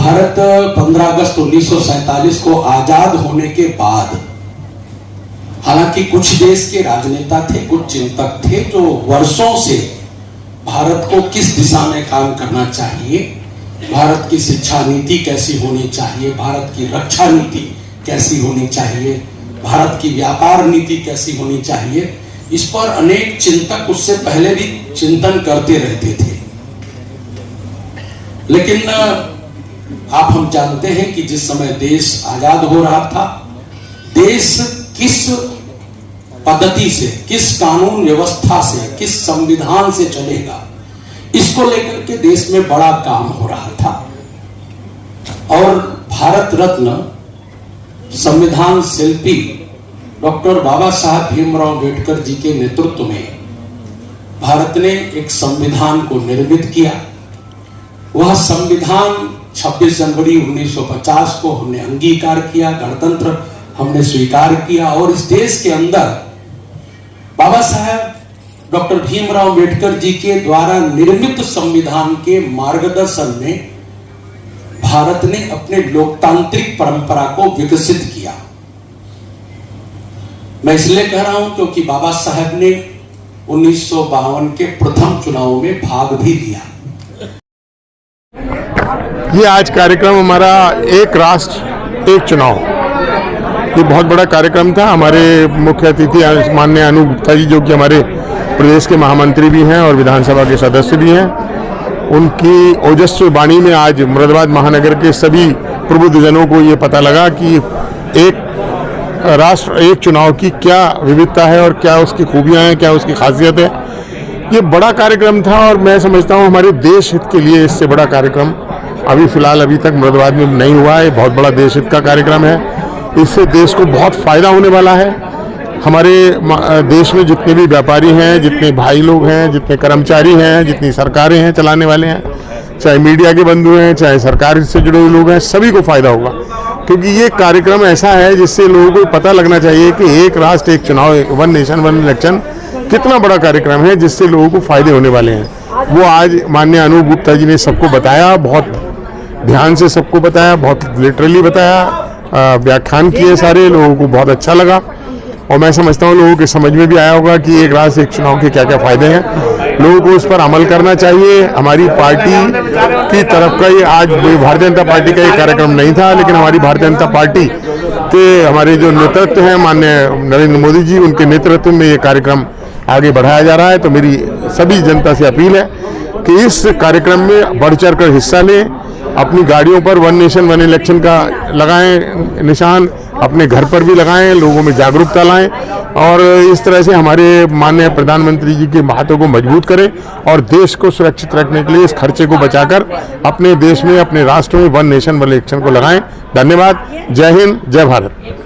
भारत 15 अगस्त 1947 को आजाद होने के बाद, हालांकि कुछ देश के राजनेता थे, कुछ चिंतक थे जो वर्षों से भारत को किस दिशा में काम करना चाहिए, भारत की शिक्षा नीति कैसी होनी चाहिए, भारत की रक्षा नीति कैसी होनी चाहिए, भारत की व्यापार नीति कैसी होनी चाहिए, इस पर अनेक चिंतक उससे पहले भी चिंतन करते रहते थे। लेकिन आप हम जानते हैं कि जिस समय देश आजाद हो रहा था, देश किस पद्धति से, किस कानून व्यवस्था से, किस संविधान से चलेगा, इसको लेकर के देश में बड़ा काम हो रहा था। और भारत रत्न संविधान शिल्पी डॉक्टर बाबा साहब भीमराव अम्बेडकर जी के नेतृत्व में भारत ने एक संविधान को निर्मित किया। वह संविधान 26 जनवरी 1950 को हमने अंगीकार किया, गणतंत्र हमने स्वीकार किया और इस देश के अंदर बाबा साहब डॉक्टर भीमराव अम्बेडकर जी के द्वारा निर्मित संविधान के मार्गदर्शन में भारत ने अपने लोकतांत्रिक परंपरा को विकसित किया। मैं इसलिए कह रहा हूं क्योंकि बाबा साहब ने 1952 के प्रथम चुनाव में भाग भी लिया। ये आज कार्यक्रम हमारा एक राष्ट्र एक चुनाव, ये बहुत बड़ा कार्यक्रम था। हमारे मुख्य अतिथि माननीय अनूप गुप्ता जी, जो कि हमारे प्रदेश के महामंत्री भी हैं और विधानसभा के सदस्य भी हैं, उनकी ओजस्वी वाणी में आज मुरादाबाद महानगर के सभी प्रबुद्धजनों को ये पता लगा कि एक राष्ट्र एक चुनाव की क्या विविधता है और क्या उसकी खूबियां हैं, क्या उसकी खासियत है। ये बड़ा कार्यक्रम था और मैं समझता हूँ हमारे देश हित के लिए इससे बड़ा कार्यक्रम अभी तक मुरादाबाद में नहीं हुआ है। बहुत बड़ा देश हित का कार्यक्रम है, इससे देश को बहुत फायदा होने वाला है। हमारे देश में जितने भी व्यापारी हैं, जितने भाई लोग हैं, जितने कर्मचारी हैं, जितनी सरकारें हैं चलाने वाले हैं, चाहे मीडिया के बंधु हैं, चाहे सरकार से जुड़े हुए लोग हैं, सभी को फायदा होगा। क्योंकि ये कार्यक्रम ऐसा है जिससे लोगों को पता लगना चाहिए कि एक राष्ट्र एक चुनाव, वन नेशन वन इलेक्शन कितना बड़ा कार्यक्रम है जिससे लोगों को फायदे होने वाले हैं। वो आज माननीय अनूप गुप्ता जी ने सबको बताया, बहुत ध्यान से सबको बताया, बहुत लिटरली बताया, व्याख्यान किए सारे, लोगों को बहुत अच्छा लगा। और मैं समझता हूँ लोगों के समझ में भी आया होगा कि एक राष्ट्र एक चुनाव के क्या क्या फायदे हैं। लोगों को उस पर अमल करना चाहिए। हमारी पार्टी की तरफ का ये आज भारतीय जनता पार्टी का ये कार्यक्रम नहीं था, लेकिन हमारी भारतीय जनता पार्टी के हमारे जो नेतृत्व हैं माननीय नरेंद्र मोदी जी, उनके नेतृत्व में ये कार्यक्रम आगे बढ़ाया जा रहा है। तो मेरी सभी जनता से अपील है कि इस कार्यक्रम में बढ़ चढ़ कर हिस्सा लें, अपनी गाड़ियों पर वन नेशन वन इलेक्शन का लगाएं निशान, अपने घर पर भी लगाएं, लोगों में जागरूकता लाएं और इस तरह से हमारे माननीय प्रधानमंत्री जी के हाथों को मजबूत करें और देश को सुरक्षित रखने के लिए इस खर्चे को बचाकर अपने देश में, अपने राष्ट्र में वन नेशन वन इलेक्शन को लगाएं। धन्यवाद। जय हिंद, जय भारत।